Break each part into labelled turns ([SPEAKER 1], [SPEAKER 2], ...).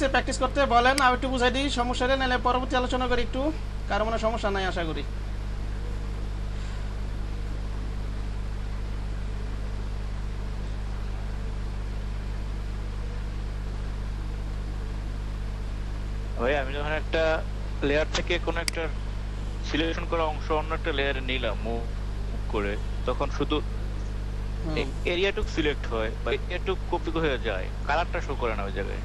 [SPEAKER 1] Practice করতে বলেন, আমি একটু বুঝাই দিই সমস্যাটা, নাহলে পরবর্তী আলোচনা করি একটু। কারো মনে সমস্যা নাই আশা করি।
[SPEAKER 2] ভাই আমি যখন একটা লেয়ার থেকে কোনো একটা সিলেকশন করা অংশ অন্য একটা লেয়ারে নিলাম মুভ করে, তখন শুধু এরিয়াটুক সিলেক্ট হয় বা এরিয়াটুক কপি হয়ে যায়, কালারটা শো করে না ওই জায়গায়।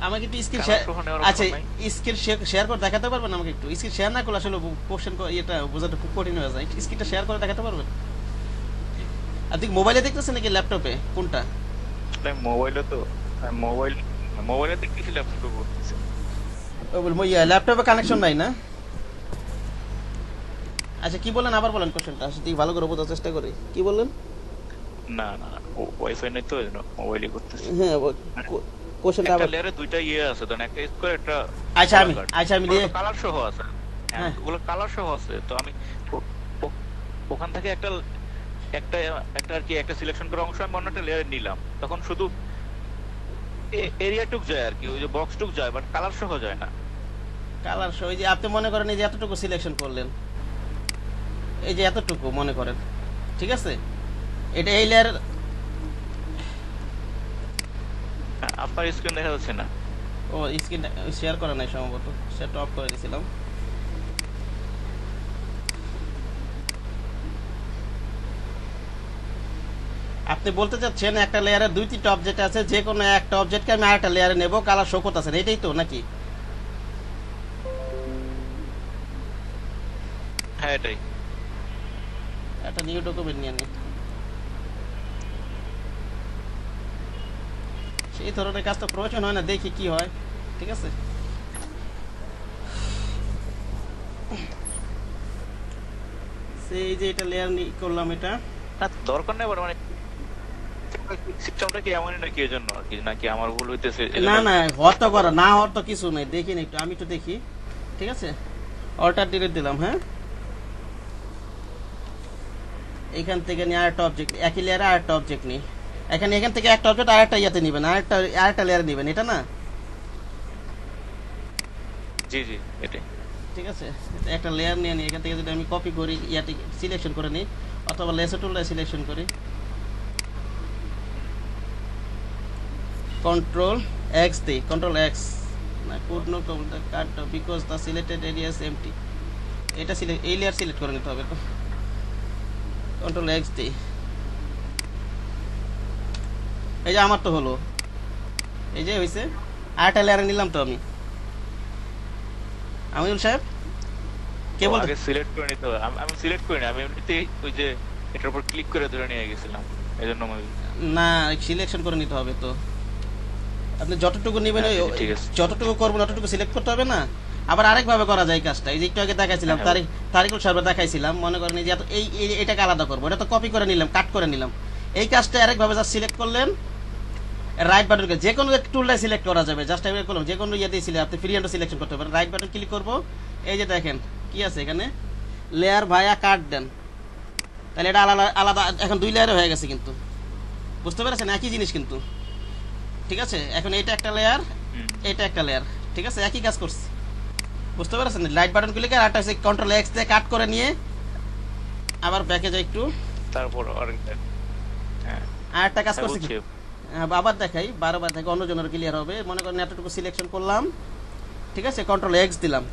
[SPEAKER 1] আমাকে একটু স্ক্রিন শেয়ার, আচ্ছা স্ক্রিন শেয়ার করে দেখাতে পারবেন আমাকে? একটু স্ক্রিন শেয়ার না করলে আসলে কোশ্চেন এটা বোঝাটা খুব কঠিন হয়ে যায়। স্ক্রিনটা শেয়ার করে দেখাতে পারবেন? আপনি মোবাইলে দেখতেছেন নাকি ল্যাপটপে, কোনটা?
[SPEAKER 2] মোবাইলে তো, মোবাইলে দেখতেছি, ল্যাপটপে করতেছি।
[SPEAKER 1] ল্যাপটপে কানেকশন নাই না? আচ্ছা কি বলেন, আবার বলেন কোশ্চেনটা, আসলে ভালো করে বোঝার চেষ্টা করি। কি বললেন?
[SPEAKER 2] না না, ওয়াইফাই নেই তো এজন্য মোবাইলে করতেছি।
[SPEAKER 1] হ্যাঁ কোশ্চেনটা আবার
[SPEAKER 2] লেয়ারে দুইটা আছে, ধরেন একটা স্কয়ার একটা।
[SPEAKER 1] আচ্ছা আমি দিয়ে
[SPEAKER 2] কালার সহ আছে, হ্যাঁ ওগুলো কালার সহ আছে। তো আমি ওখান থেকে একটা একটা একটা আর কি একটা সিলেকশন করা অংশ আমি অন্য একটা লেয়ারে নিলাম, তখন শুধু এরিয়াটুক যায় আর কি, ওই যে বক্সটুক যায়, বাট কালার সহ যায় না।
[SPEAKER 1] কালার সহ, এই যে আপনি মনে করেন এই যে এতটুকু সিলেকশন করলেন, এই যে এতটুকু মনে করেন, ঠিক আছে? এটা এই লেয়ার,
[SPEAKER 2] আপনার স্ক্রিন দেখা যাচ্ছে না?
[SPEAKER 1] ও স্ক্রিন শেয়ার করা নাই সম্ভবত, শেয়ারটা অফ করে দিয়েছিলাম। আপনি বলতে চাচ্ছেন একটা লেয়ারে দুই তিনটা অবজেক্ট আছে, যে কোনো একটা অবজেক্টকে আমি আরেকটা লেয়ারে নেব, কালার শো করতেছেন, এটাই তো নাকি?
[SPEAKER 2] হ্যাঁ এটাই।
[SPEAKER 1] একটা নিউ ডকুমেন্ট নিয়ে নিই, সেই ধরনের কাজ তো প্রয়োজন হয় না, দেখি কি হয়। ঠিক আছে, সেই যে এটা লেয়ার করলাম, এটা
[SPEAKER 2] দরকার নেই, মানে সিস্টেমটা কি এমনই নাকি এজন্য আর কি, নাকি আমার ভুল হইতেছে?
[SPEAKER 1] না না, হওয়ার করা না, হওয়ার তো কিছু নেই, দেখি না একটু, আমি একটু দেখি। ঠিক আছে, অল্টার ডিলিট দিলাম। হ্যাঁ, এখান থেকে নিয়ে আরেকটা অবজেক্ট, একই লেয়ারে আরেকটা অবজেক্ট নিই। এখান থেকে একটা অবজেক্ট আরেকটা ইয়াতে নেবেন, আরেকটা লেয়ারে নেবেন, এটা না?
[SPEAKER 2] জি জি এটাই।
[SPEAKER 1] ঠিক আছে, একটা লেয়ার নিয়ে নিই, এখান থেকে যদি আমি কপি করি, ইয়াতে সিলেকশন করে নিই, অথবা লেসো টুলটা সিলেকশন করি, কন্ট্রোল এক্স দিই, কন্ট্রোল এক্স না, could not cut because the selected area is empty. এটা সিলেক্ট, এই লেয়ার সিলেক্ট করে নিতে হবে তো, কন্ট্রোল এক্স দিই। এই যে আমার তো হলো, এই যে হয়েছে, আরেকটা লেয়ারে নিলাম তো আমি। আমিনুল সাহেব কে বলতে?
[SPEAKER 2] আগে সিলেক্ট করে নিতে হবে, আমি সিলেক্ট করিনি, আমি এমনিতেই ওই যে এটার উপর ক্লিক করে ধরে নিয়ে গেছিলাম, এজন্য
[SPEAKER 1] না, সিলেকশন করে নিতে হবে তো। আপনি যতটুকু নেবেন, যতটুকু করবেন ততটুকু সিলেক্ট করতে হবে না? আবার আরেকভাবে করা যায় কাজটা, এই যে একটু আগে দেখাইছিলাম, তারিকুল সাহেব দেখাইছিলাম, মনে করেন এই যে এটাকে আলাদা করবো, এটা তো কপি করে নিলাম, কাট করে নিলাম। এই কাজটা আরেকভাবে জাস্ট সিলেক্ট করলেন, রাইট বাটনকে যে কোনো টুলটাই সিলেক্ট করা যাবে, জাস্ট আমি করলাম যে কোনো ইয়ে দিয়েছিলেন, আপনি ফ্রি হ্যান্ডও সিলেকশন করতে পারেন। রাইট বাটন ক্লিক করবো, এই যে দেখেন কি আছে এখানে, লেয়ার ভায়া কাট দেন, তাহলে এটা আলাদা আলাদা এখন দুই লেয়ারে হয়ে গেছে, কিন্তু বুঝতে পেরেছেন একই জিনিস কিন্তু। ঠিক আছে, এখন এটা একটা লেয়ার, এটা একটা লেয়ার, ঠিক আছে, একই কাজ করছি, বুঝতে পেরেছেন? লাইট বাটন ক্লিক করে আরেকটা কন্ট্রোল এক্স দিয়ে কাট করে নিয়ে আবার ব্যাকে যাই একটু,
[SPEAKER 2] তারপর
[SPEAKER 1] আরেকটা কাজ করছি, আবার দেখাই, বারবার দেখে অন্য জনের ক্লিয়ার হবে। মনে করেন এতটুকু সিলেকশন করলাম, ঠিক আছে, কন্ট্রোল এক্স দিলাম,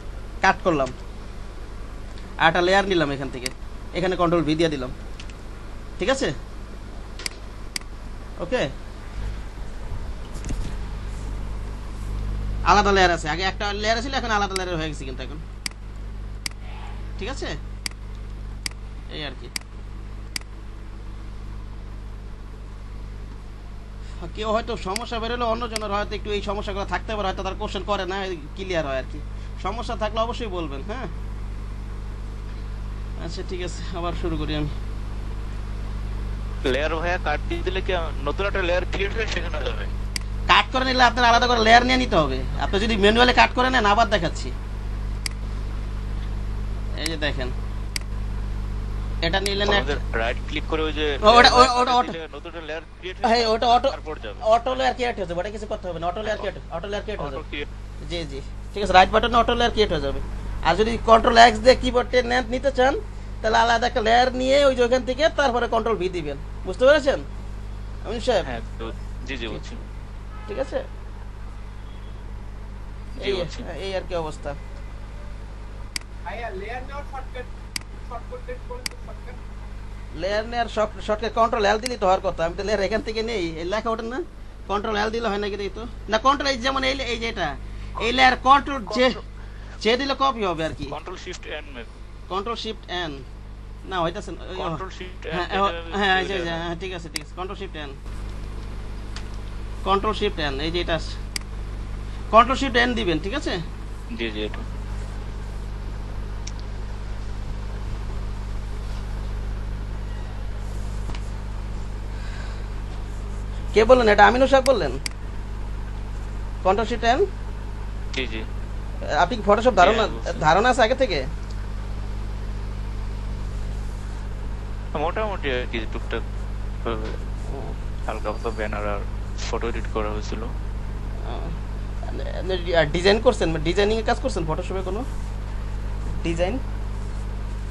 [SPEAKER 1] কাট করলাম, আরেকটা লেয়ার নিলাম এখান থেকে, এখানে কন্ট্রোল ভি দিয়ে দিলাম। ঠিক আছে, ওকে, আলাদা লেয়ার আছে, আগে একটা লেয়ার ছিল, এখন আলাদা লেয়ার হয়ে গেছে কিন্তু এখন। ঠিক আছে, এই আর কি। কেউ হয়তো সমস্যা বেরোলে অন্যজনের হয়তো একটু এই সমস্যাগুলো থাকতে পারে, হয়তো তার কোশ্চেন করে না, ক্লিয়ার হয় আর কি। সমস্যা থাকলে অবশ্যই বলবেন। হ্যাঁ, আচ্ছা ঠিক আছে, আবার শুরু করি আমি।
[SPEAKER 2] লেয়ার ভাইয়া কাট দিয়ে দিলে কি নতুন একটা লেয়ার ক্রিয়েট হয়ে সেখানে যাবে?
[SPEAKER 1] কাট করে নিলে আপনার আলাদা করে লেয়ার নিয়ে নিতে হবে। আপনি যদি ম্যানুয়ালি কাট করে নেন, আবার দেখাচ্ছি, এই যে দেখেন এটা নিলে না
[SPEAKER 2] রাইট ক্লিক করে ওই যে
[SPEAKER 1] ওটা
[SPEAKER 2] নতুন লেয়ার ক্রিয়েট
[SPEAKER 1] হ্যাঁ ওটা
[SPEAKER 2] তারপর যাবে
[SPEAKER 1] অটো লেয়ার ক্রিয়েট হয়ে যাবে, ওটা কিছু করতে হবে না, অটো লেয়ার ক্রিয়েট হয়ে যাবে। জি জি ঠিক আছে, রাইট বাটনে অটো লেয়ার ক্রিয়েট হয়ে যাবে। আর যদি কন্ট্রোল এক্স দিয়ে কিবোর্ডে নিতে চান তাহলে আলাদা একটা লেয়ার নিয়ে ওই যে ওখান থেকে তারপরে কন্ট্রোল ভি দিবেন। বুঝতে পেরেছেন আমিন সাহেব?
[SPEAKER 2] হ্যাঁ জি জি বুঝছি।
[SPEAKER 1] ঠিক আছে, এই আর কি অবস্থা। লেয়ার নেওয়ার শর্টকাট কন্ট্রোল এল দিলেই তো হওয়ার কথা। আমি তো লেয়ার এখান থেকে নেই, এই লেখা ওঠেন না, কন্ট্রোল এল দিলে হয় নাকি তো না? কন্ট্রোল এই যেমন এই যে এটা এই লেয়ার কন্ট্রোল যে দিলে কপি হবে আর কি।
[SPEAKER 2] Control shift N
[SPEAKER 1] control shift N না হইতাছে
[SPEAKER 2] কন্ট্রোল শিফট এন
[SPEAKER 1] হ্যাঁ ঠিক আছে কন্ট্রোল শিফট এন এই যে এটা কন্ট্রোল শিফট এন দিবেন। ঠিক আছে
[SPEAKER 2] জি জি এটা
[SPEAKER 1] কে বললেন? এটা আমিনুল সাহেব বললেন কন্ট্রোল শিফট এন?
[SPEAKER 2] জি জি।
[SPEAKER 1] আপনি কি ফটোশপ ধারণা আছে আগে থেকে?
[SPEAKER 2] মোটামুটি কি টুকটাক হালকা পাতলা ব্যানার আর ফটো এডিট করা হয়েছিল।
[SPEAKER 1] ডিজাইন করছেন, ডিজাইনিং এর কাজ করছেন ফটোশপে কোনো ডিজাইন?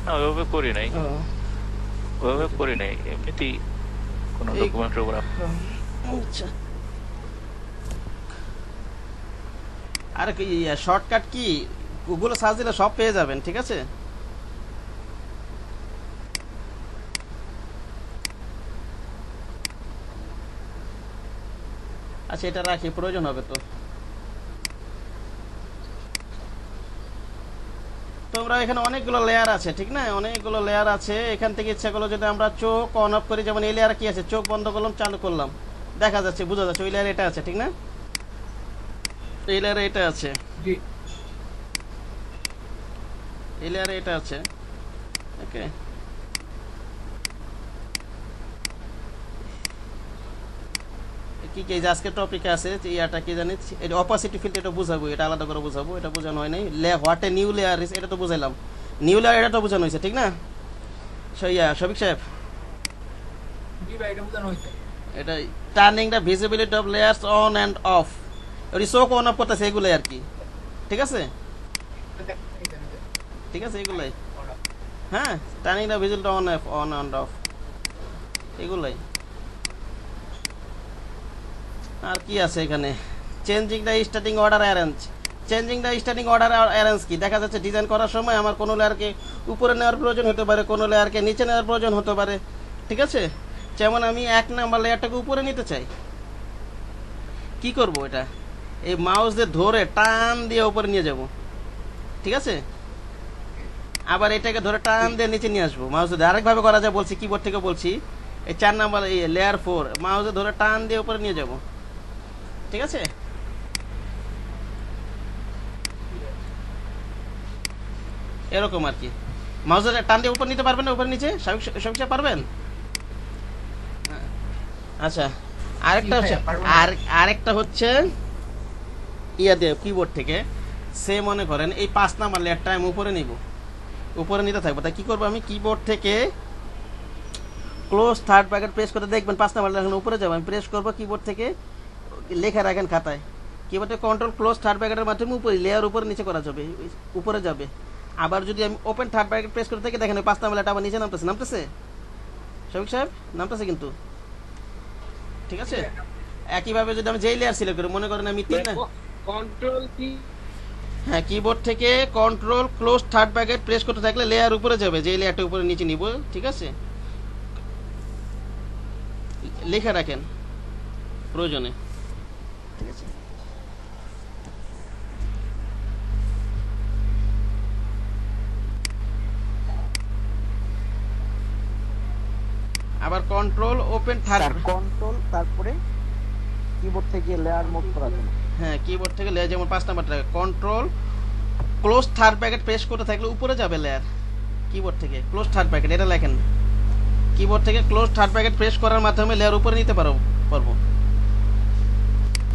[SPEAKER 2] না ওইভাবে করি নাই, এমনিতেই কোনো ডকুমেন্টের উপর।
[SPEAKER 1] আচ্ছা আর কি শর্টকাট কি গুগলে সার্চ দিলে সব পেয়ে যাবেন। ঠিক আছে আচ্ছা এটা রাখি, প্রয়োজন হবে তো। তোমরা এখানে অনেকগুলো লেয়ার আছে, ঠিক না? অনেকগুলো লেয়ার আছে। এখান থেকে ইচ্ছা করলো যদি আমরা চোখ অন অফ করি, যেমন এই লেয়ারে কি আছে, চোখ বন্ধ করলাম চালু করলাম, দেখা যাচ্ছে বোঝা যাচ্ছে ওই লেয়ারে এটা আছে, ঠিক না? এই লেয়ারে এটা আছে, এই লেয়ারে এটা আছে। ওকে কি কি আজকে টপিকে আছে ইয়াটা কি জানি, এটা অপাসিটি ফিল্ড, এটা বুঝাবো, এটা আলাদা করে বুঝাবো, এটা বোঝানো হয় নাই। What a new layer is, এটা তো বুঝাইলাম। নিউ লেয়ার এটা তো বোঝানো হয়েছে, ঠিক না শফিক সাহেব? এটা turning the visibility of layers on and of, ওই চোখ অন অফ করতেছে এগুলোই আর কি। ঠিক আছে এগুলাই। হ্যাঁ turning the visibility on and of এগুলাই। আর কি আছে এখানে? Changing the starting order arrange. কি দেখা যাচ্ছে ডিজাইন করার সময় আমার কোনো লেয়ারকে উপরে নেওয়ার প্রয়োজন হতে পারে, কোনো লেয়ারকে নিচে নেওয়ার প্রয়োজন হতে পারে। ঠিক আছে, যেমন আমি 1 নাম্বার লেয়ারটাকে উপরে নিতে চাই, কি করব? এটা এই মাউস দিয়ে ধরে টান দিয়ে উপরে নিয়ে যাব। ঠিক আছে, আবার এটাকে ধরে টান দিয়ে নিচে নিয়ে আসবো মাউস দিয়ে। আরেকভাবে করা যায় বলছি, কিবোর্ড থেকে বলছি। এই 4 নাম্বার এই লেয়ার 4 মাউসে ধরে টান দিয়ে উপরে নিয়ে যাব। ঠিক আছে, এরকম আর কি। মাউসে টান দিয়ে উপর নিতে পারবেন না, উপরে নিচে সবকিছু পারবেন? আচ্ছা আরেকটা হচ্ছে ইয়া দিয়ে কিবোর্ড থেকে সে মনে করেন এই 5 নাম্বার লেয়ারটা আমি উপরে নিব, উপরে নিতে থাকবো। তাই কি করবো আমি? কিবোর্ড থেকে ক্লোজ থার্ড ব্র্যাকেট প্রেস করে দেখবেন 5 নাম্বার লেয়ার উপরে যাবো। আমি প্রেস করবো কিবোর্ড থেকে, লেখা রাখেন খাতায়, কিবোর্ডে কন্ট্রোল ক্লোজ থার্ড ব্র্যাকেটের মাধ্যমে উপরে লেয়ার উপরে নিচে করা যাবে, উপরে যাবে। আবার যদি আমি ওপেন থার্ড ব্র্যাকেট প্রেস করে থাকি, দেখেন 5 নাম্বার লেয়ারটা আবার নিচে নামতেছে শফিক সাহেব, নামতেছে কিন্তু। ঠিক আছে, একইভাবে যদি আমি যেই লেয়ার সিলেক্ট করি, মনে করেন আমি 3
[SPEAKER 3] কন্ট্রোল কি,
[SPEAKER 1] হ্যাঁ কিবোর্ড থেকে control close third bracket press করতে থাকলে লেয়ার উপরে যাবে, যেই লেয়ারটা উপরে নিচে নিব। ঠিক আছে, লেখা রাখেন প্রয়োজনে। ঠিক আছে, আবার কন্ট্রোল ওপেন থার্ড,
[SPEAKER 3] কন্ট্রোল তারপরে কিবোর্ড থেকে লেয়ার মোড করা যাবে।
[SPEAKER 1] হ্যাঁ কিবোর্ড থেকে লেয়ার, যেমন 5 নাম্বারটা control close third bracket press করতে থাকলে উপরে যাবে লেয়ার। কিবোর্ড থেকে ক্লোজ থার্ড ব্র্যাকেট এটা লেখেন, কিবোর্ড থেকে ক্লোজ থার্ড ব্র্যাকেট প্রেস করার মাধ্যমে লেয়ার উপরে নিতে পারবো।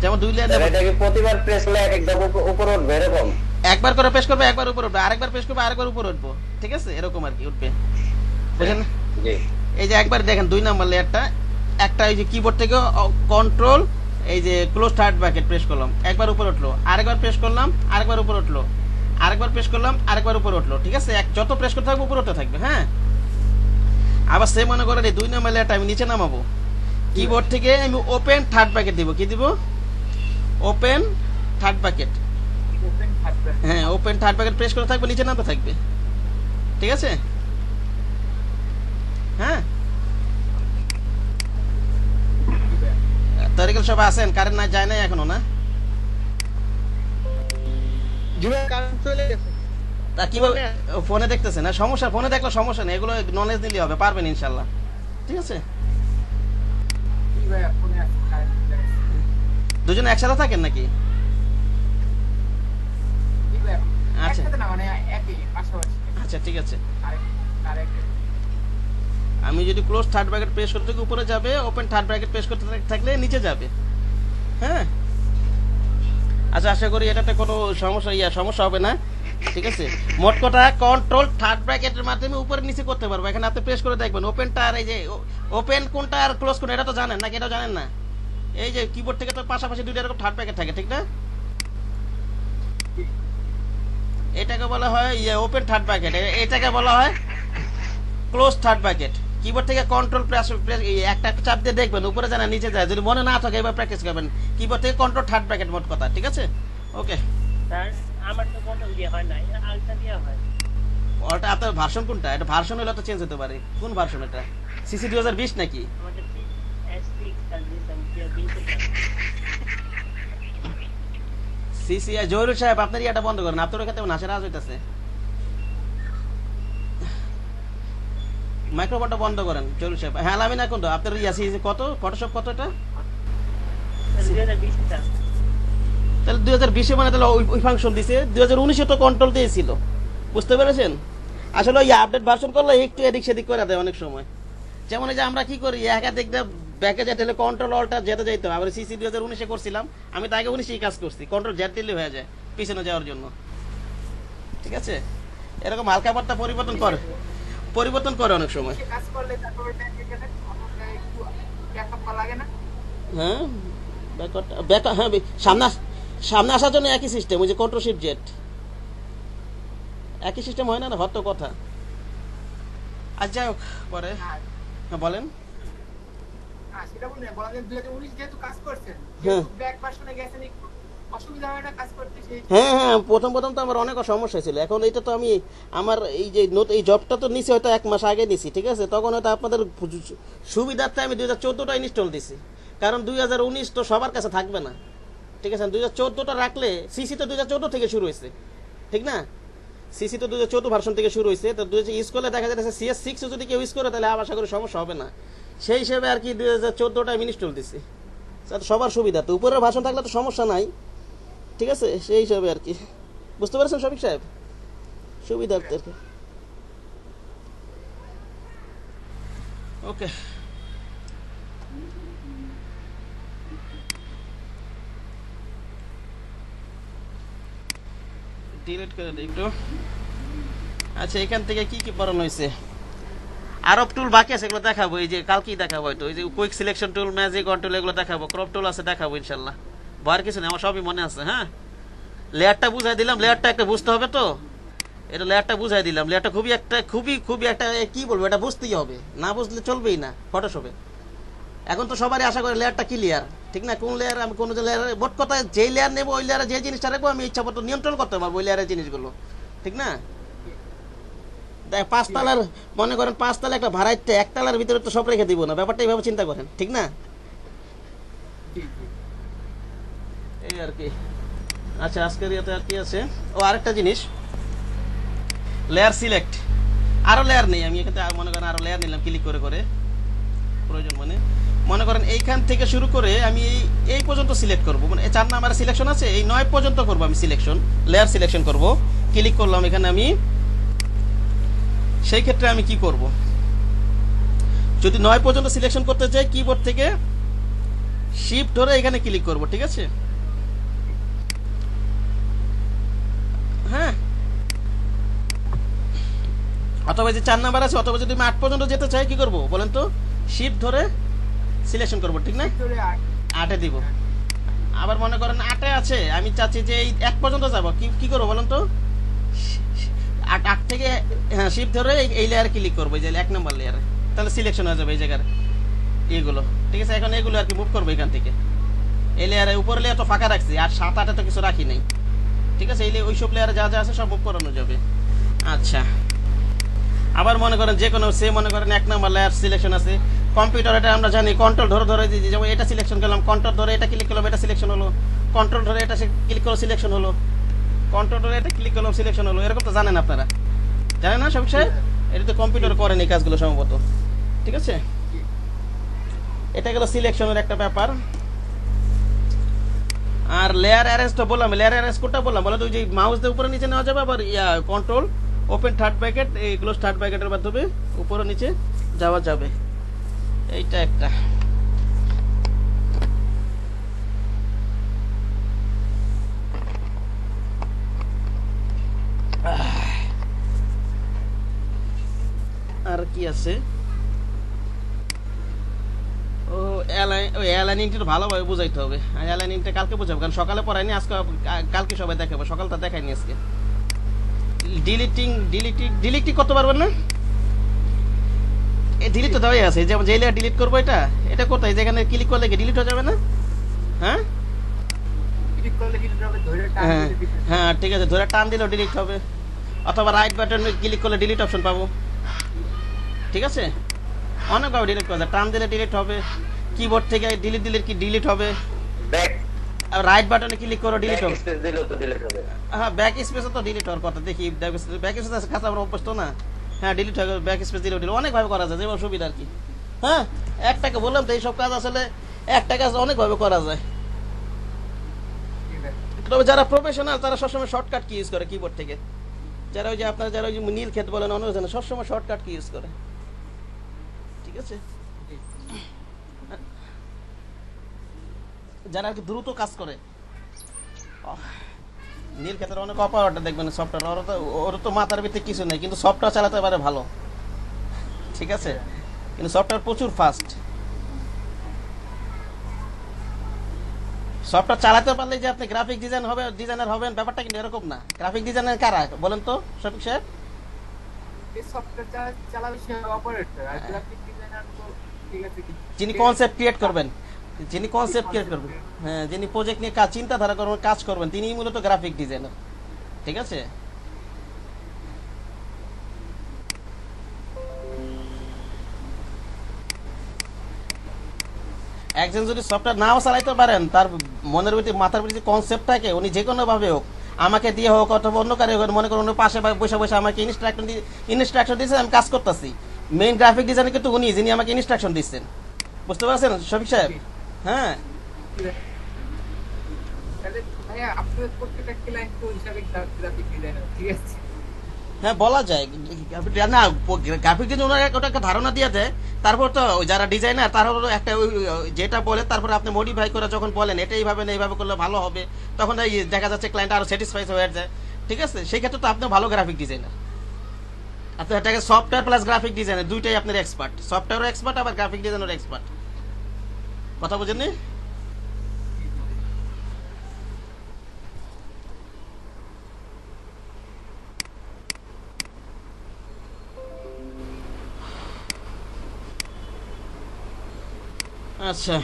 [SPEAKER 1] যেমন 2 লেয়ার,
[SPEAKER 4] এটা কি প্রতিবার প্রেস করলে একদম উপরে উঠবে এরকম?
[SPEAKER 1] একবার করে প্রেস করবে একবার উপরে উঠবে, আরেকবার প্রেস করবে আরেকবার উপরে উঠবো। ঠিক আছে, এরকম আর কি উঠবে। বুঝেন না?
[SPEAKER 4] জি
[SPEAKER 1] এই যে একবার দেখেন 2 নাম্বার লেয়ারটা, একটা এই যে কিবোর্ড থেকে কন্ট্রোল এই যে ক্লোজ থার্ড ব্র্যাকেট প্রেস করলাম, একবার উপরে উঠলো, আরেকবার প্রেস করলাম, আরেকবার উপরে উঠলো, আরেকবার প্রেস করলাম, আরেকবার উপরে উঠলো, ঠিক আছে? যত প্রেস করতে থাকবে উপরে উঠতে থাকবে। হ্যাঁ, আবার সে মনে করেন এই 2 নাম্বার লেয়ারটা আমি নিচে নামাবো, কিবোর্ড থেকে আমি ওপেন থার্ড ব্র্যাকেট দিব। কি দিব? Open third bracket. হ্যাঁ, ওপেন থার্ড ব্র্যাকেট প্রেস করে থাকবে, নিচে নামতে থাকবে, ঠিক আছে? হ্যাঁ, তরিকুল সব আছেন? কারেন্ট না যায় নাই এখনো না? তা কিভাবে ফোনে দেখতেছেন? না সমস্যা, ফোনে দেখলে সমস্যা নেই, এগুলো নলেজ নিলে হবে, পারবেন ইনশাল্লাহ, ঠিক আছে? দুজনে একসাথে থাকেন নাকি? আচ্ছা আচ্ছা, ঠিক আছে। আমি যদি ক্লোজ থার্ড ব্র্যাকেট প্রেস করতে থাকি উপরে যাবে, ওপেন থার্ড ব্র্যাকেট প্রেস করতে থাকলে নিচে যাবে। হ্যাঁ, আচ্ছা, আশা করি এটাতে কোনো সমস্যা হবে না, ঠিক আছে? মোট কথা কন্ট্রোল থার্ড ব্র্যাকেটের মাধ্যমে উপরে নিচে করতে পারবো। এখানে আপনি প্রেস করে দেখবেন ওপেনটা আর এই যে ওপেন কোনটা আর ক্লোজ কোনটা, এটা তো জানেন নাকি? এটাও জানেন না? এই যে কিবোর্ড থেকে তো পাশাপাশি দুইটা এরকম থার্ড ব্র্যাকেট থাকে, ঠিক না? এটাকে বলা হয় ওপেন থার্ড ব্র্যাকেট, এটাকে বলা হয় ক্লোজ থার্ড ব্র্যাকেট। কিবোর্ড থেকে কন্ট্রোল প্রেস একটা চাপ দিয়ে দেখবেন উপরে যায় না নিচে যায়, যদি মনে না থাকে এবার প্র্যাকটিস করবেন। কিবোর্ড থেকে কন্ট্রোল থার্ড ব্র্যাকেট মোট কথা, ঠিক আছে? ওকে,
[SPEAKER 5] আমার তো কন্ট্রোল দেওয়া হয় নাই, আলটা দেওয়া হয়।
[SPEAKER 1] ওটা আপনার ভার্সন কোনটা? এটা ভার্সন হলে তো চেঞ্জ হতে পারে। কোন ভার্সন এটা? সিসি 2020 নাকি?
[SPEAKER 5] আমাদের S6 সার্ভিস আমি কি 20
[SPEAKER 1] সিসি জহিরুল সাহেব, আপনার এটা বন্ধ করেন, আপনার ওখানে নাচের আওয়াজ হইতাছে। মাইক্রোফোনটা বন্ধ করেন জহিরুল সাহেব। হ্যাঁ, আমি না কোনটা আপনার সিসি কত? ফটোশপ কত এটা?
[SPEAKER 5] 2020 টা।
[SPEAKER 1] তাহলে 2020 মানে তাহলে ওই ফাংশন দিছে, 2019 তো কন্ট্রোল দিয়েছিল, বুঝতে পেরেছেন? আসলে ওই আপডেট ভার্সন করলে একটু এদিক সেদিক করে দেয় অনেক সময়। যেমন এই যে আমরা কি করি, একাধিক ব্যাকে যেতে হলে কন্ট্রোল অল্টা যেতে যাইতে হবে। আবার সিসি 2019 করছিলাম, আমি তো আগে 19 কাজ করছি, কন্ট্রোল জেড দিলে হয়ে যায় পিছনে যাওয়ার জন্য, ঠিক আছে? এরকম হালকা পাতলা পরিবর্তন করে অনেক সময়। হ্যাঁ, হ্যাঁ, সামনে আসার জন্য একই সিস্টেম, ওই যে কন্ট্রোল শিফট জেড, একই সিস্টেম হয় না? না হত কথা। আর যাই হোক, পরে হ্যাঁ বলেন। হ্যাঁ হ্যাঁ, প্রথম তো আমার অনেক সমস্যা ছিল। এখন এইটা তো আমি আমার এই জবটা তো নিছি হয়তো 1 মাস আগে নিছি, ঠিক আছে? তখন হয়তো আপনাদের সুবিধার্থে আমি 2014টা ইনস্টল দিছি, কারণ 2019 তো সবার কাছে থাকবে না, ঠিক আছে? 2014টা রাখলে সিসি তো 2014 থেকে শুরু হয়েছে, ঠিক না? সিসি তো 2014 ভার্সন থেকে শুরু হয়েছে, তো ইউজ করলে দেখা যাচ্ছে CS6 যদি কেউ ইউজ করে তাহলে আশা করি সমস্যা হবে না। সেই হিসেবে আর কি 2014টা আমি ইনস্টল দিছি, সবার সুবিধা। তো উপরের ভার্সন থাকলে তো সমস্যা নাই, ঠিক আছে? সেই হিসাবে আর কি, বুঝতে পারছেন শফিক সাহেব? সুবিধার্থে আর কি। ওকে, ডিলিট করে দিই একটু। আচ্ছা, এখান থেকে কি কি পড়ানো হয়েছে? আরব টুল বাকি আছে, এগুলো দেখাবো, এই যে কালকেই দেখাবো হয়তো। এই যে quick selection tool, magic control, এগুলো দেখাবো। ক্রপ টুল আছে, দেখাবো ইনশাল্লাহ। বার কিছু নেই, আমার সবই মনে আছে। হ্যাঁ, লেয়ারটা বুঝাই দিলাম, লেয়ারটা একটা বুঝতে হবে তো, এটা লেয়ারটা বুঝাই দিলাম। লেয়ারটা খুবই একটা কি বলবো, এটা বুঝতেই হবে, না বুঝলে চলবেই না ফটোশপে। এখন তো সবারই আশা করে লেয়ারটা ক্লিয়ার, ঠিক না? কোন লেয়ার আমি কোন লেয়ার, মোট কথা যেই লেয়ার নেবো ওই লেয়ারে যে জিনিসটা রাখবো আমি ইচ্ছা মতো নিয়ন্ত্রণ করতে পারবো ওই লেয়ারের জিনিসগুলো, ঠিক না? দেখ, 5 তলার মনে করেন 5 তলা একটা ভাড়াইতে 1 তলার ভিতরে তো সব রেখে দিব না, ব্যাপারটা এইভাবে চিন্তা করেন, ঠিক না? এই আর কি। আচ্ছা, আজকের ইয়েতে আর কি আছে? ও আরেকটা জিনিস, লেয়ার সিলেক্ট। আরো লেয়ার নেই, আমি এখানে মনে করেন আরো লেয়ার নিলাম ক্লিক করে প্রয়োজন মনে করেন এইখান থেকে শুরু করে আমি এই পর্যন্ত সিলেক্ট করবো, মানে 4 নাম্বার সিলেকশন আছে, এই 9 পর্যন্ত করবো আমি সিলেকশন, লেয়ার সিলেকশন করব। ক্লিক করলাম এখানে আমি। সেই ক্ষেত্রে আমি কি করব, যদি 9 পর্যন্ত সিলেকশন করতে চাই কিবোর্ড থেকে শিফট ধরে এখানে ক্লিক করব, ঠিক আছে? হ্যাঁ, অথবা যে 4 নাম্বার আছে, অথবা যদি আমি 8 পর্যন্ত যেতে চাই কি করব বলেন তো? শিফট ধরে সিলেকশন করব, ঠিক না? 8 এ দিব। আবার মনে করেন 8 এ আছে, আমি চাচ্ছি যে এই 1 পর্যন্ত যাব, কি করব বলেন তো? 8 থেকে হ্যাঁ শিফট ধরে এই লেয়ারে ক্লিক করব, এই যে 1 নাম্বার লেয়ারে, তাহলে সিলেকশন হয়ে যাবে এই জায়গার এইগুলো, ঠিক আছে? এখন এগুলো আর কি মুভ করব এখান থেকে। এই লেয়ারে উপরে লেয়ার তো ফাঁকা রাখছি, আর 7 8 তো কিছু রাখি নাই, ঠিক আছে? এই ওইসব লেয়ারে যা যা আছে সব মুভ করানো যাবে। আচ্ছা, আবার মনে করেন যে কোনো মনে করেন 1 নাম্বার লেয়ার সিলেকশন আছে কম্পিউটার, এটা আমরা জানি কন্ট্রোল ধরে ধরে দিই, যেমন এটা সিলেকশন করলাম, কন্ট্রোল ধরে এটা ক্লিক করলাম, এটা সিলেকশন হলো, কন্ট্রোল ধরে এটা ক্লিক করলো, সিলেকশন হলো, কন্ট্রোল ধরে এটা ক্লিক করলাম, সিলেকশন হলো। এরকম তো জানেন আপনারা, জানেন না সব বিষয়ে? এটা তো কম্পিউটার করেন এই কাজগুলো সম্ভবত, ঠিক আছে? এটা গেল সিলেকশনের একটা ব্যাপার। আর লেয়ার অ্যারেঞ্জ তো বললাম, লেয়ার অ্যারেঞ্জ কোনটা বললাম বলো তো? ওই যে মাউস দিয়ে উপরে নিচে নেওয়া যাবে, আবার কন্ট্রোল ওপেন থার্ড ব্র্যাকেট, এইগুলো থার্ড ব্র্যাকেটের মাধ্যমে উপরে নিচে যাওয়া যাবে। এইটা একটা। আর কি আছে? ও অ্যালাইনিংটা ভালোভাবে বুঝাইতে হবে। অ্যালাইনিংটা কালকে বুঝাবো, কারণ সকালে পড়াইনি, আজকে কালকে সবাই দেখাবো, সকালটা দেখাইনি আজকে। ডিলিটিং করতে পারবেন না? এই ডিলিট তো দেওয়াই আছে, যেমন যে লেয়ার ডিলিট করবো এটা কোথায়? যেখানে ক্লিক করলে কি ডিলিট হয়ে যাবে না? হ্যাঁ হ্যাঁ ঠিক আছে, ধরে টান দিলেও ডিলিট হবে, অথবা রাইট বাটন ক্লিক করলে ডিলিট অপশন পাবো, ঠিক আছে? অনেকভাবে ডিলিট করা যায়, টান দিলে ডিলিট হবে, কিবোর্ড থেকে ডিলিট দিলে কি ডিলিট হবে, রাইট বাটনে ক্লিক করো ডিলিট হবে। হ্যাঁ ব্যাক স্পেসে তো ডিলিট হওয়ার কথা, দেখি ব্যাক স্পেস কাছে আমরা অভ্যস্ত না। হ্যাঁ ডিলিট হয়ে গেল, ব্যাক স্পেস দিলেও ডিলিট, অনেকভাবে করা যায়, যেমন সুবিধা আর কি। হ্যাঁ একটাকে বললাম তো, এইসব কাজ আসলে একটা কাজ অনেকভাবে করা যায়। তবে যারা প্রফেশনাল তারা সবসময় শর্টকাট কি ইউজ করে কিবোর্ড থেকে, যারা ওই যে আপনারা যারা ওই যে নীল ক্ষেত বলেন অন্য জানে, সবসময় শর্টকাট কি ইউজ করে, ঠিক আছে? যারা আর কি দ্রুত কাজ করে, নীল ক্ষেতের অনেক অপারেটর দেখবেন সফটওয়্যার, ওর তো মাথার ভিতরে কিছু নেই, কিন্তু সফটওয়্যার চালাতে পারে ভালো, ঠিক আছে? কিন্তু সফটওয়্যার প্রচুর ফাস্ট। সফটওয়্যার চালাতে পারলে যে আপনি গ্রাফিক ডিজাইনার হবেন ব্যাপারটা কিন্তু এরকম না। গ্রাফিক ডিজাইনার কারা বলেন তো শফিক সাহেব? যিনি কনসেপ্ট ক্রিয়েট করবেন, হ্যাঁ যিনি প্রজেক্ট নিয়ে চিন্তাধারা করবেন, কাজ করবেন, তিনিই মূলত গ্রাফিক ডিজাইনার, ঠিক আছে? একজন যদি সফটওয়্যার নাও চালাইতে পারেন, তার মনের ভিতরে মাথার ভিতরে কনসেপ্ট থাকে, উনি যে কোনো ভাবে হোক, আমাকে দিয়ে হোক অথবা অন্য কারো হোক, মনে করুন পাশে বসে বসে আমাকে ইনস্ট্রাকশন দিয়েছে, আমি কাজ করতেছি, মেইন গ্রাফিক ডিজাইনার কিন্তু উনি, যিনি আমাকে ইনস্ট্রাকশন দিচ্ছেন, বুঝতে পারছেন শফিক সাহেব? হ্যাঁ হ্যাঁ বলা যায় না, গ্রাফিক ডিজাইনার ওটা একটা ধারণা দিয়ে দেয়, তারপর তো যারা ডিজাইনার তার একটা যেটা বলে তারপরে আপনি মডিফাই করে যখন বলেন এটা এইভাবে না এইভাবে করলে ভালো হবে, তখন দেখা যাচ্ছে ক্লায়েন্ট আরো স্যাটিসফাই হয়ে যায়, ঠিক আছে? সেই ক্ষেত্রে তো আপনি ভালো গ্রাফিক ডিজাইনার, আপনি এটাকে সফটওয়্যার প্লাস গ্রাফিক ডিজাইনার দুইটাই আপনার এক্সপার্ট, সফটওয়্যারও এক্সপার্ট আবার গ্রাফিক ডিজাইনারও এক্সপার্ট, কথা বুঝেননি? আচ্ছা,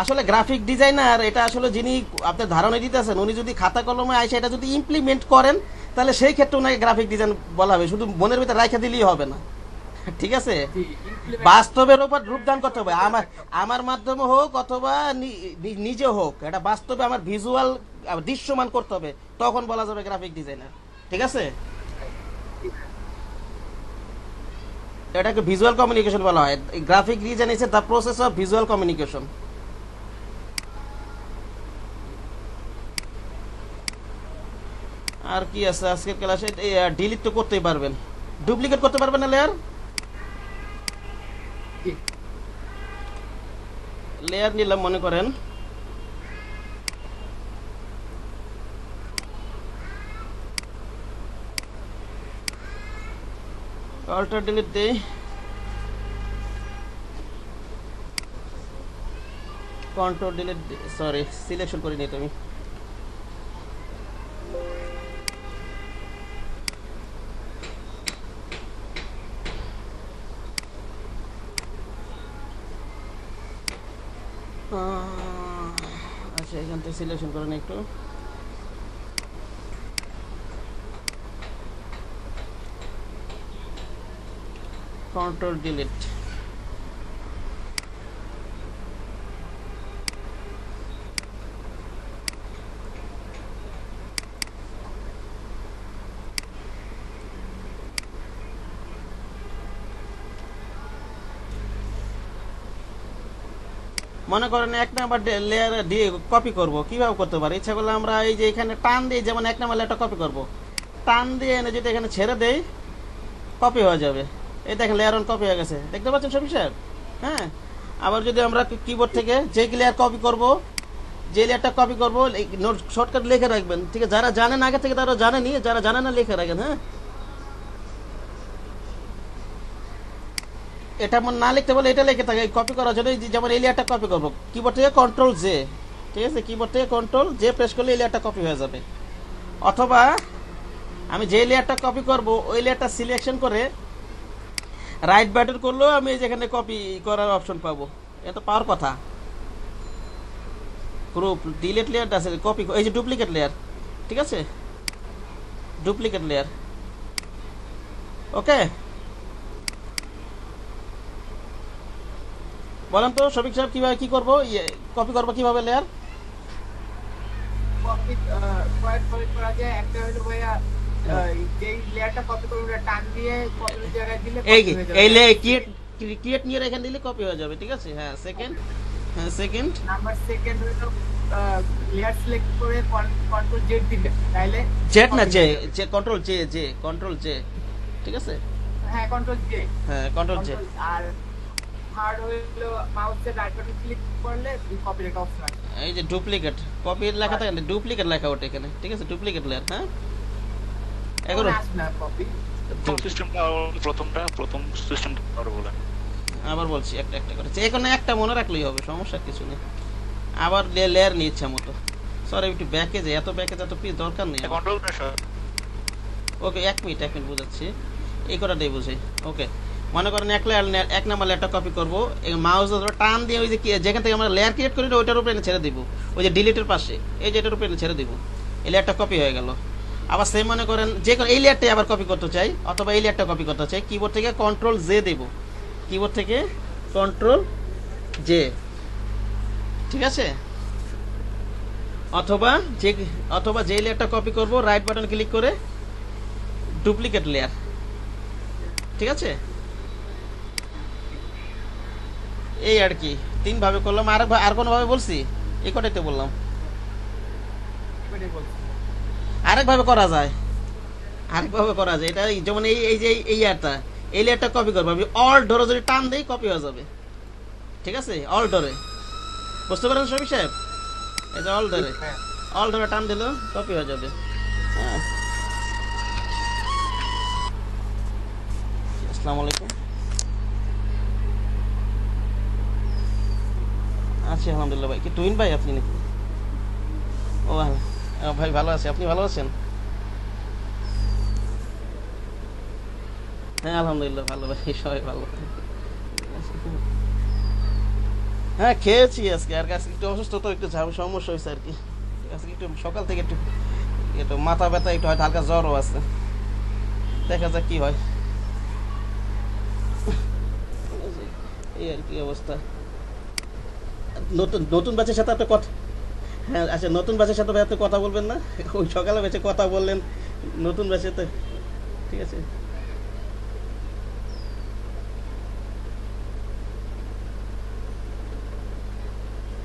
[SPEAKER 1] আসলে গ্রাফিক ডিজাইনার এটা আসলে যিনি আপনার ধারণা দিতেছেন, উনি যদি খাতা কলমে আইসে এটা যদি ইমপ্লিমেন্ট করেন, তাহলে সেই ক্ষেত্রে ওনাকে গ্রাফিক ডিজাইন বলা হবে, শুধু মনের ভিতরে রাখা দিলেই হবে না, ঠিক আছে? বাস্তবের উপর রূপদান করতে হবে, আমার মাধ্যমে হোক অথবা নিজে হোক, এটা বাস্তবে আমার ভিজুয়াল দৃশ্যমান করতে হবে, তখন বলা যাবে গ্রাফিক ডিজাইনার, ঠিক আছে? এটাকে ভিজুয়াল কমিউনিকেশন বলা হয়। Graphic design is the process of visual communication. আর কি আছে আজকের ক্লাসে? ডিলিট তো করতেই পারবেন, ডুপ্লিকেট করতে পারবেন না লেয়ার নিলাম মনে করেন, অল্টার ডিলিট দেই, কন্ট্রোল ডিলিট, সরি সিলেকশন করে নিই তুমি। আচ্ছা এখান থেকে সিলেকশন করে নিই একটু, কন্ট্রোল ডিলিট। মনে করেন এক নাম্বার লেয়ার দিয়ে কপি করব, কিভাবে করতে পারি? ইচ্ছা করলে আমরা এই যে এখানে টান দিয়ে, যেমন এক নাম্বার লেয়ারটা কপি করব, টান দিয়ে এনে যদি এখানে ছেড়ে দেই কপি হয়ে যাবে। এই দেখেন লেয়ার ওয়ান কপি হয়ে গেছে, দেখতে পাচ্ছেন শফিক সাহেব? হ্যাঁ, আবার যদি আমরা কিবোর্ড থেকে যে লেয়ার কপি করব, যে লেয়ারটা কপি করবো নোট শর্টকাট লিখে রাখবেন, ঠিক আছে? যারা জানেন আগে থেকে তারা জানেনি, যারা জানেন না লিখে রাখেন। হ্যাঁ, এটা মনে না লিখতে বলে এটা লিখে থাকে কপি করার জন্য। যেমন এই লেয়ারটা কপি করবো, কিবোর্ড থেকে কন্ট্রোল জে, ঠিক আছে? কিবোর্ড থেকে কন্ট্রোল জে প্রেস করলে এই লেয়ারটা কপি হয়ে যাবে। অথবা আমি যে লেয়ারটা কপি করব ওই লেয়ারটা সিলেকশন করে রাইট বাটন করলেও আমি যেখানে কপি করার অপশন পাবো। এটা পাওয়ার কথা। গ্রুপ ডিলিট লেয়ারটা আছে, কপি, এই যে ডুপ্লিকেট লেয়ার, ঠিক আছে? ডুপ্লিকেট লেয়ার, ওকে। বলেন তো শফিক সাহেব কিভাবে কি করবো, কপি করবো কিভাবে লেয়ার?
[SPEAKER 6] কপি করা যায়। একটা হলো ভাইয়া যেই লেয়ারটা কপি করব টান দিয়ে কপির জায়গায় দিলে
[SPEAKER 1] এই এই লে ক্রিয়েট নিয়ে এখানে দিলে কপি হয়ে যাবে, ঠিক আছে? হ্যাঁ, সেকেন্ড, হ্যাঁ সেকেন্ড
[SPEAKER 6] নাম্বার সেকেন্ড হলো লেয়ার সিলেক্ট করে কন্ট্রোল জেড দিবেন, তাইলে
[SPEAKER 1] জেড না J, J control J, J control J, ঠিক আছে?
[SPEAKER 6] হ্যাঁ কন্ট্রোল জে,
[SPEAKER 1] হ্যাঁ কন্ট্রোল জে।
[SPEAKER 6] আর থার্ড হলো মাউসের রাইট বাটন ক্লিক করলে কপির একটা অপশন আসে।
[SPEAKER 1] এই যে ডুপ্লিকেট কপির লেখা থাকে, ডুপ্লিকেট লেখা ওঠে এখানে, ঠিক আছে? Duplicate layer. হ্যাঁ, এগুলো
[SPEAKER 6] আসবে না কপি।
[SPEAKER 2] সিস্টেমটা প্রথম সিস্টেমটা আরো বলেন।
[SPEAKER 1] আবার বলছি একটা একটা করে, যে কোনো একটা মনে রাখলেই হবে, সমস্যা কিছু নেই। আবার লেয়ার নিয়ে ইচ্ছা মতো, সরি একটু ব্যাকে যাই, এত ব্যাকে যত প্লিজ দরকার নেই।
[SPEAKER 2] কন্ট্রোল প্রেসার,
[SPEAKER 1] ওকে এক মিনিট বোঝাচ্ছি, এই কটা দিয়ে বুঝাই। ওকে, মনে করেন এক নাম্বার লেয়ারটা কপি করবো, মাউস টান দিয়ে ওই যে যেখান থেকে আমরা লেয়ার ক্রিয়েট করি ওইটার উপরে এনে ছেড়ে দিব, ওই যে ডিলিটের পাশে, এই যে এটার উপরে এনে ছেড়ে দিব, এই লেয়ারটা কপি হয়ে গেল। আবার সেম মনে করেন যে কোনো এই লেয়ারটাই আবার কপি করতে চাই, অথবা এই লেয়ারটা কপি করতে চাই, কিবোর্ড থেকে কন্ট্রোল জে দেব, কিবোর্ড থেকে কন্ট্রোল জে, ঠিক আছে? অথবা যে লেয়ারটা কপি করব রাইট বাটন ক্লিক করে ডুপ্লিকেট লেয়ার, ঠিক আছে? এই আর কি, তিন ভাবে করলাম। আর কোনো ভাবে বলছি? এই কটাই তো বললাম। আরেকভাবে করা যায়, এটা যেমন এই যে এই লেয়ারটা কপি করবো আমি, অল ডোরে যদি টান দেই কপি হয়ে যাবে, ঠিক আছে? অল ডোরে, বুঝতে পারেন শফিক সাহেব? এই যে অল ডোরে টান দিল কপি হয়ে যাবে। হ্যাঁ, আসসালামু আলাইকুম। আছি আলহামদুলিল্লাহ। ভাই কি টুইন ভাই আপনি নাকি? ও ভাই ভালো আছি, আপনি ভালো আছেন? হ্যাঁ আলহামদুলিল্লাহ ভালো ভাই, সবাই ভালো। হ্যাঁ খেয়েছি আজকে, আর আজকে একটু অসুস্থ তো, একটু সমস্যা হয়েছে আর কি। আজকে একটু সকাল থেকে একটু মাথা ব্যথা, একটু হয়তো হালকা জ্বরও আছে, দেখা যাক কি হয়। এই আর কি অবস্থা। নতুন ব্যাচের সাথে একটা কথা, হ্যাঁ আচ্ছা, নতুন ব্যাচের সাথে ভাই আপনি কথা বলবেন না? ওই সকালে ব্যাচে কথা বললেন, নতুন ব্যাচে তো ঠিক আছে।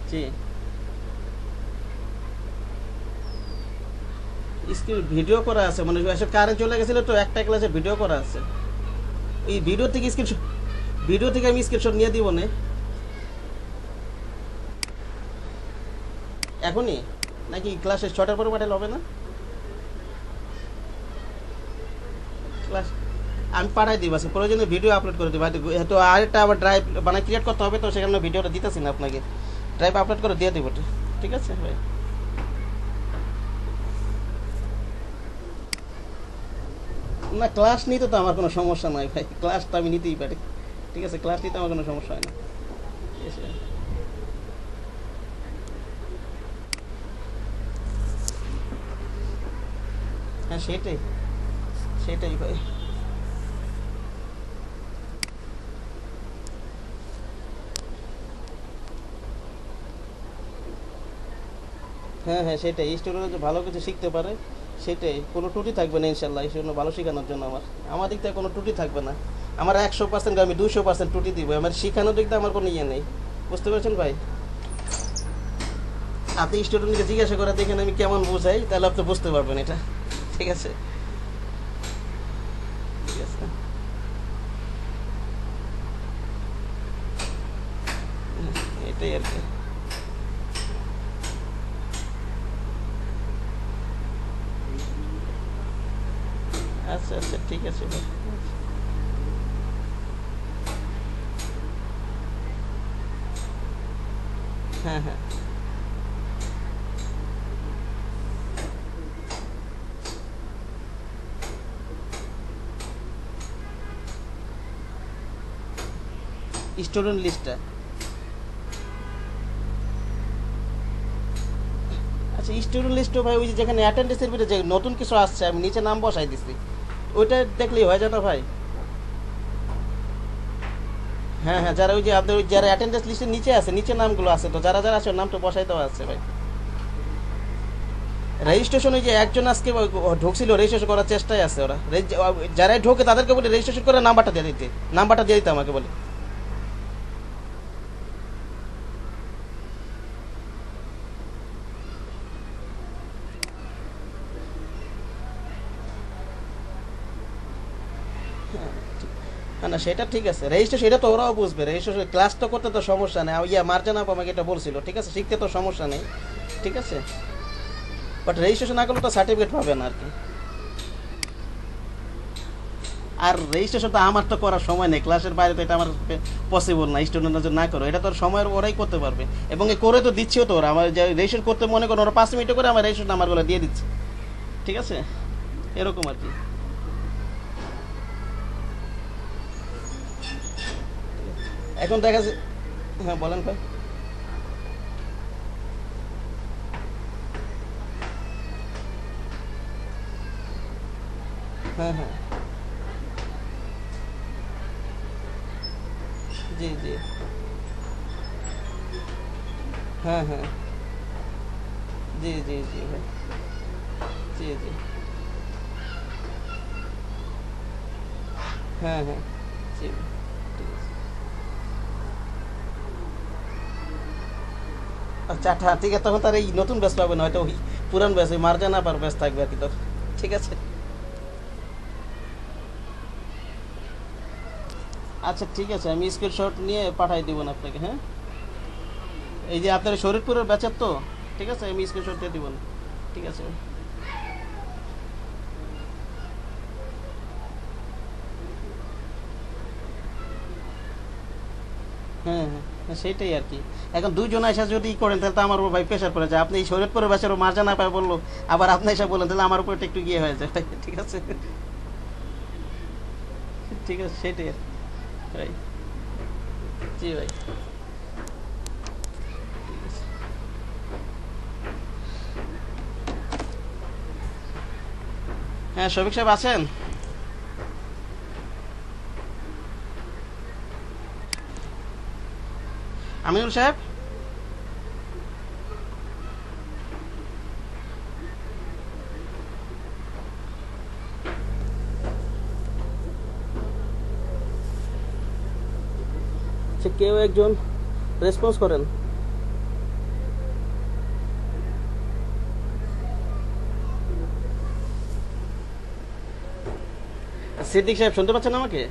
[SPEAKER 1] জি, ভিডিও করা আছে, মানে কারেন্ট চলে গেছিল তো, একটা ক্লাসে ভিডিও করা আছে। এই ভিডিও থেকে আমি স্ক্রিনশট নিয়ে দিব না এখনই, নাকি ক্লাসে 6টার পরে পাঠালে হবে না? ক্লাস আমি পাঠাই দিব, আজকে প্রয়োজনে ভিডিও আপলোড করে দেবো। তো আরেকটা আবার ড্রাইভ মানে ক্রিয়েট করতে হবে, তো সেখানে ভিডিওটা দিতেছি না আপনাকে, ড্রাইভ আপলোড করে দিয়ে দেবো, ঠিক আছে ভাই? না ক্লাস নিতে তো আমার কোনো সমস্যা নয় ভাই, ক্লাস তো আমি নিতেই পারি, ঠিক আছে? ক্লাস নিতে আমার কোনো সমস্যা হয় না, ঠিক আছে? হ্যাঁ সেটাই সেটাই ভাই। হ্যাঁ হ্যাঁ সেটাই, স্টুডেন্ট যে ভালো কিছু শিখতে পারে সেটাই, কোনো ত্রুটি থাকবে না ইনশাল্লাহ। এই জন্য ভালো শেখানোর জন্য আমার দিক থেকে কোনো ত্রুটি থাকবে না। আমার 100% আমি 200% ত্রুটি দিব, আমার শেখানোর দিক দিয়ে আমার কোনো ইয়ে নেই, বুঝতে পারছেন ভাই? আপনি স্টুডেন্টকে জিজ্ঞাসা করে দেখেন আমি কেমন বোঝাই, তাহলে আপনি বুঝতে পারবেন এটা, ঠিক আছে? ঠিক আছে, এটাই আর কি। আচ্ছা আচ্ছা ঠিক আছে ভাই। হ্যাঁ হ্যাঁ স্টুডেন্ট লিস্টটা, আচ্ছা স্টুডেন্ট লিস্টও ভাই ওই যে যেখানে অ্যাটেন্ডেন্সের ভিতরে যে নতুন কিছু আসছে আমি নিচে নাম বসাই দিচ্ছি, ওইটা দেখলেই হয় জানো ভাই? হ্যাঁ হ্যাঁ, যারা ওই যে আপনার ওই যারা অ্যাটেন্ডেন্স লিস্টের নিচে আছে, নিচে নামগুলো আছে, তো যারা যারা আছে ওর নামটা বসাই দেওয়া আছে ভাই। রেজিস্ট্রেশন ওই যে একজন আজকে ঢুকছিল, রেজিস্ট্রেশন করার চেষ্টায় আছে ওরা, যারাই ঢোকে তাদেরকে বলে রেজিস্ট্রেশন করে নাম্বারটা দিয়ে দিতে, নাম্বারটা দিয়ে দিতে আমাকে বলে। না না সেটা ঠিক আছে, রেজিস্ট্রেশন এটা তো ওরাও বুঝবে, রেজিস্ট্রেশন ক্লাস তো করতে তো সমস্যা নেই, মার্জান আপু আমাকে এটা বলছিল, ঠিক আছে? শিখতে তো সমস্যা নেই, ঠিক আছে? বাট রেজিস্ট্রেশন না করলে তো সার্টিফিকেট পাবে না আর কি। আর রেজিস্ট্রেশন তো আমার তো করার সময় নেই, ক্লাসের বাইরে তো এটা আমার পসিবল না, স্টুডেন্টরা যদি না করো, এটা তো সময়ের ওরাই করতে পারবে, এবং এ করে তো দিচ্ছেও তো ওরা। আমার যে রেজিস্ট্রেশন করতে মনে করেন ওরা 5 মিনিটে করে আমার রেজিস্ট্রেশন নাম্বারগুলো দিয়ে দিচ্ছে, ঠিক আছে? এরকম আর কি। এখন দেখা যাচ্ছে, হ্যাঁ বলেন ভাই। হ্যাঁ হ্যাঁ জি জি হ্যাঁ হ্যাঁ জি জি জি ভাই জি জি হ্যাঁ হ্যাঁ জি ঠিক আছে। আচ্ছা ঠিক আছে, তখন তার এই নতুন ব্যাচ পাবে না, হয়তো ওই পুরান ব্যাচ, ওই মার্জানা পার ব্যাচ থাকবে আর কি তোর, ঠিক আছে? আচ্ছা ঠিক আছে, আমি স্ক্রিনশট নিয়ে পাঠাই দিব না আপনাকে, হ্যাঁ? এই যে আপনার শরীরপুরের ব্যাচের তো, ঠিক আছে? আমি স্ক্রিনশট দিয়ে দিব না, ঠিক আছে? হ্যাঁ হ্যাঁ সেইটাই আর কি। এখন দুইজন এসে যদি করেন তাহলে তো আমার উপর ভাই প্রেশার পড়ে যায়, আপনি এই শরীরপুরের ব্যাচের মার্জানা পায় বললো, আবার আপনি এসে বলেন, তাহলে আমার উপর একটু গিয়ে হয়ে যায়, ঠিক আছে? ঠিক আছে সেটাই আর কি ভাই। জি ভাই ঠিক আছে। হ্যাঁ শফিক সাহেব আছেন? আমিনুল সাহেব, কেউ একজন রেসপন্স করেন। সিদ্দিক সাহেব শুনতে পাচ্ছেন আমাকে?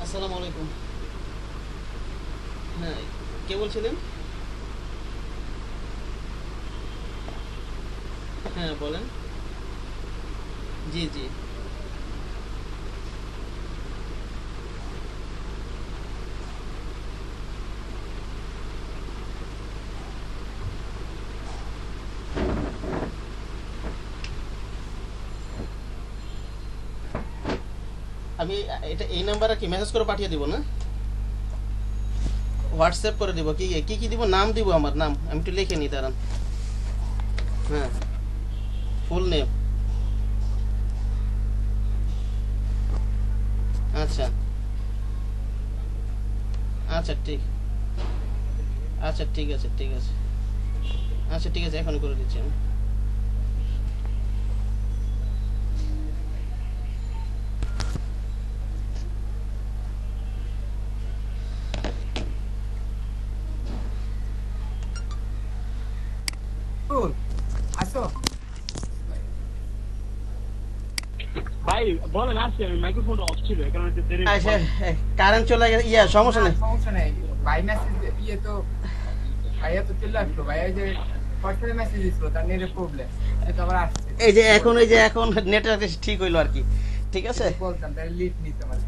[SPEAKER 1] আসসালামু আলাইকুম। হ্যাঁ, কে বলছিলেন? হ্যাঁ বলেন। জি জি। আমি এটা এই নাম্বারে কি মেসেজ করে পাঠিয়ে দিব না? হোয়াটসঅ্যাপ করে দিব। কি কি কি দিব? নাম দিব, আমার নাম আমি একটু লিখে নিই, দাঁড়ান। হ্যাঁ, ফুল নেম। আচ্ছা আচ্ছা ঠিক, আচ্ছা ঠিক আছে ঠিক আছে, আচ্ছা ঠিক আছে, এখনই করে দিচ্ছি আমি।
[SPEAKER 6] ফুল আসো।
[SPEAKER 5] ভাই বলেন, আসছি আমি, মাইক্রোফোন অফ ছিল এই কারণে দেরি হলো।
[SPEAKER 1] আচ্ছা, কারেন্ট চলে গেছে, ইয়া সমস্যা নেই।
[SPEAKER 6] সমস্যা নেই ভাই, মেসেজ ইয়ে তো ভাইয়া তো চলে আসলো। ভাইয়া যে হোয়াটসঅ্যাপে মেসেজ দিছিল তার নেটের প্রবলেম, এটা আবার আসছে।
[SPEAKER 1] এই যে এখন নেটওয়ার্ক ঠিক হইলো আর কি। ঠিক আছে,
[SPEAKER 6] বলতাম তাই লিড নিতে আমার।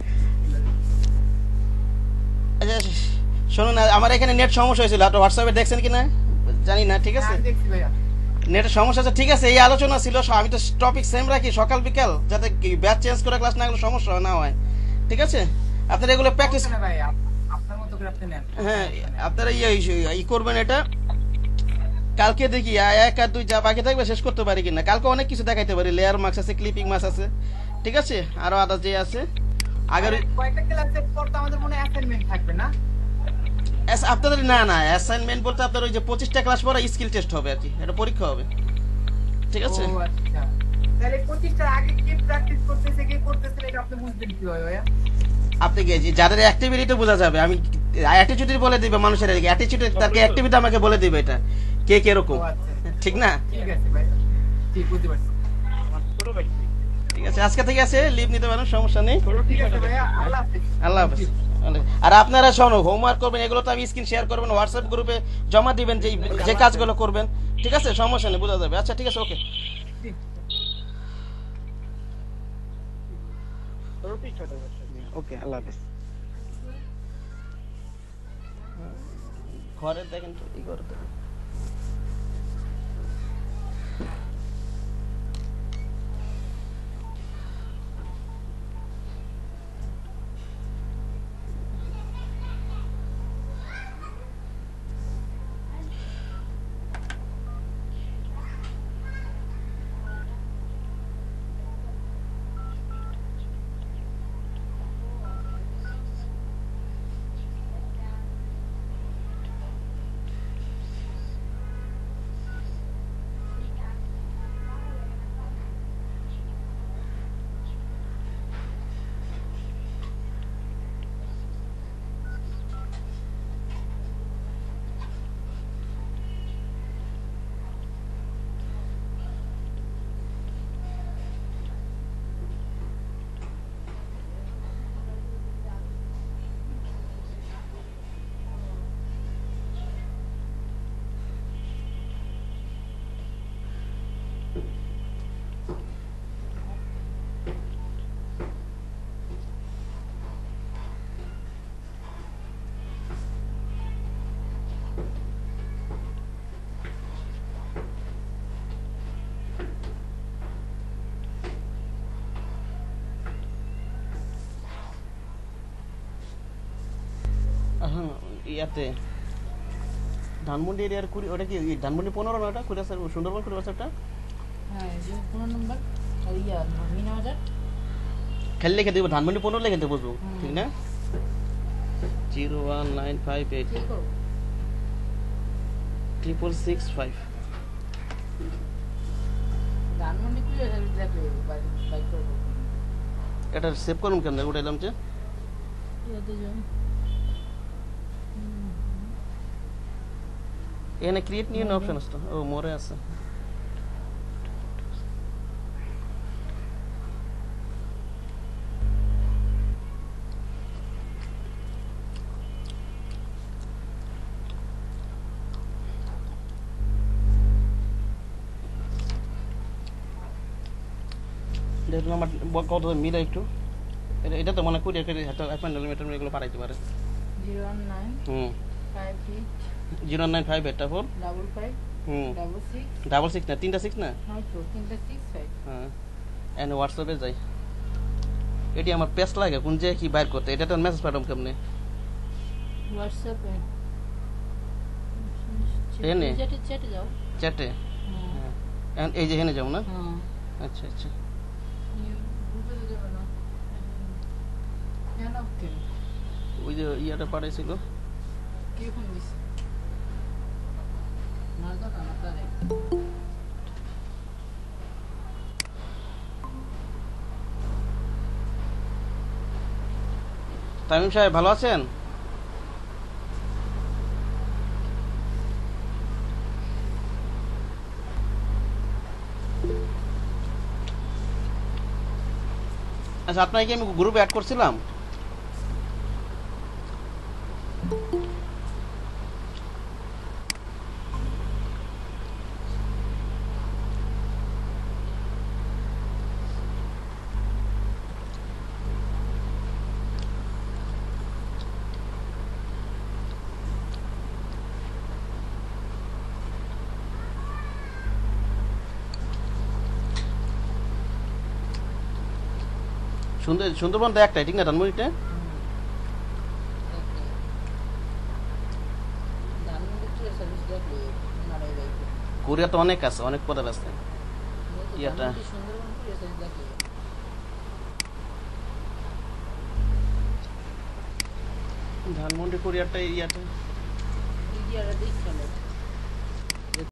[SPEAKER 1] আচ্ছা শুনুন, আমার এখানে নেট সমস্যা হয়েছিল, আপনি হোয়াটসঅ্যাপে দেখছেন কিনা জানি না। ঠিক আছে,
[SPEAKER 6] হ্যাঁ, দেখছি ভাইয়া।
[SPEAKER 1] নেটের সমস্যা আছে। ঠিক আছে, এই আলোচনা ছিল, আমি তো টপিক সেম রাখি সকাল বিকাল, যাতে ব্যাচ চেঞ্জ করে ক্লাস না গেলে সমস্যা না হয়। ঠিক আছে, আপনারা এগুলো প্র্যাকটিস।
[SPEAKER 6] সমস্যা নেই ভাই, আপনার মতো করে আপনি নেন।
[SPEAKER 1] হ্যাঁ, আপনারা ই করবেন এটা। কালকে দেখি এক আর দুই যা বাকি থাকবে শেষ করতে পারি কিনা। কালকে অনেক কিছু দেখাইতে পারি, লেয়ার মার্কস আছে, ক্লিপিং মার্কস আছে। ঠিক আছে, আরো আদার যে আছে আগের
[SPEAKER 6] কয়েকটা ক্লাসের পর তো আমাদের মনে অ্যাসাইনমেন্ট থাকবে না?
[SPEAKER 1] আপনাদের না না অ্যাসাইনমেন্ট বলতে আপনার ওই যে 25টা ক্লাস পরে স্কিল টেস্ট হবে আর কি, এটা পরীক্ষা হবে। ঠিক আছে,
[SPEAKER 6] ও আচ্ছা, তাহলে 25টার আগে কি প্র্যাকটিস করতেছে কি করতেছে এটা আপনি বুঝবেন কিভাবে ভাইয়া?
[SPEAKER 1] আপনি যাদের অ্যাক্টিভিটি বোঝা যাবে, আমি অ্যাটিটিউড বলে দিবে মানুষের, অ্যাটিটিউড তাকে অ্যাক্টিভিটি আমাকে বলে দিবে এটা কে কিরকম।
[SPEAKER 6] ও আচ্ছা,
[SPEAKER 1] ঠিক না?
[SPEAKER 6] ঠিক আছে ভাই, ঠিক বুঝতে পারছি।
[SPEAKER 5] আমার ছোট ভাই।
[SPEAKER 1] ঠিক আছে, আজকে থেকে আছে লিভ নিতে পারেন, সমস্যা নেই।
[SPEAKER 6] ঠিক আছে ভাইয়া, আল্লাহ হাফেজ।
[SPEAKER 1] আল্লাহ হাফেজ। আর আপনারা শোনো, হোমওয়ার্ক করবেন, এগুলো তো আমি স্ক্রিন শেয়ার করবেন, হোয়াটসঅ্যাপ গ্রুপে জমা দিবেন, যে কাজগুলো করবেন। ঠিক আছে, সমস্যা নেই, বোঝা যাবে। আচ্ছা ঠিক আছে, ওকে।
[SPEAKER 3] ওকে, আল্লাহ হাফেজ।
[SPEAKER 1] ঘরে দেখেন তো ই করতে। হ্যাঁ, ইয়াতে ধানমন্ডি এরিয়ার কুড়ি, ওটা কি ধানমন্ডি 15 না? ওটা কুড়ি, সুন্দরবন কুড়ি বছরটা
[SPEAKER 7] হ্যাঁ, এই যে 15 নম্বর আর ইয়া মিনা বাজার।
[SPEAKER 1] খেলে লিখে দেবো, ধানমন্ডি 15 লিখে দেবো, বুঝবো। ঠিক না? 01958
[SPEAKER 7] কি করব?
[SPEAKER 1] 6665।
[SPEAKER 7] ধানমন্ডি কি দেখবে বাইক করব।
[SPEAKER 1] এটা সেভ করুন কেন? ওটা এলাম যে
[SPEAKER 7] ইয়াতে যাও।
[SPEAKER 1] এখানে ক্রিয়েট নিউ অপশন আছে। ও মোরে আছে। এর নাম্বার কত মিলে একটু এটা তো মনে করি হয়তো অ্যাপয়েন্টমেন্ট মিটার এগুলো পাঠাইতে পারে
[SPEAKER 7] 019 58
[SPEAKER 1] 0958 তারপর
[SPEAKER 7] 55 66
[SPEAKER 1] ডাবল 6 না 3টা 6 না
[SPEAKER 7] হয়তো 365
[SPEAKER 1] হ্যাঁ এন্ড হোয়াটসঅ্যাপে যাই এটি আমার পেস্ট লাগে কোন যে কি বাইর করতে এটা তো মেসেজ পাঠাম কেমনে
[SPEAKER 7] হোয়াটসঅ্যাপে
[SPEAKER 1] এনে
[SPEAKER 7] চ্যাটে যাও
[SPEAKER 1] চ্যাটে হ্যাঁ এই যে এখানে যাও না
[SPEAKER 7] হ্যাঁ
[SPEAKER 1] আচ্ছা আচ্ছা
[SPEAKER 7] গ্রুপে তো যাবে না কেন ওকে
[SPEAKER 1] ওই যে ইয়াটা পাঠাইছিল
[SPEAKER 7] কে ফোন দিছে না তো না তারে
[SPEAKER 1] তামিম সাহেব ভালো আছেন আচ্ছা আপনাকে কি আমি গ্রুপে অ্যাড করছিলাম সুন্দরবন তো একটাই ঠিক না ধানমন্ডিতে কোরিয়া তো অনেক আছে অনেক পদের আছে ইয়াটা ধানমন্ডি কোরিয়াটা ইয়াটা
[SPEAKER 7] ইডিয়াটা দেখছালো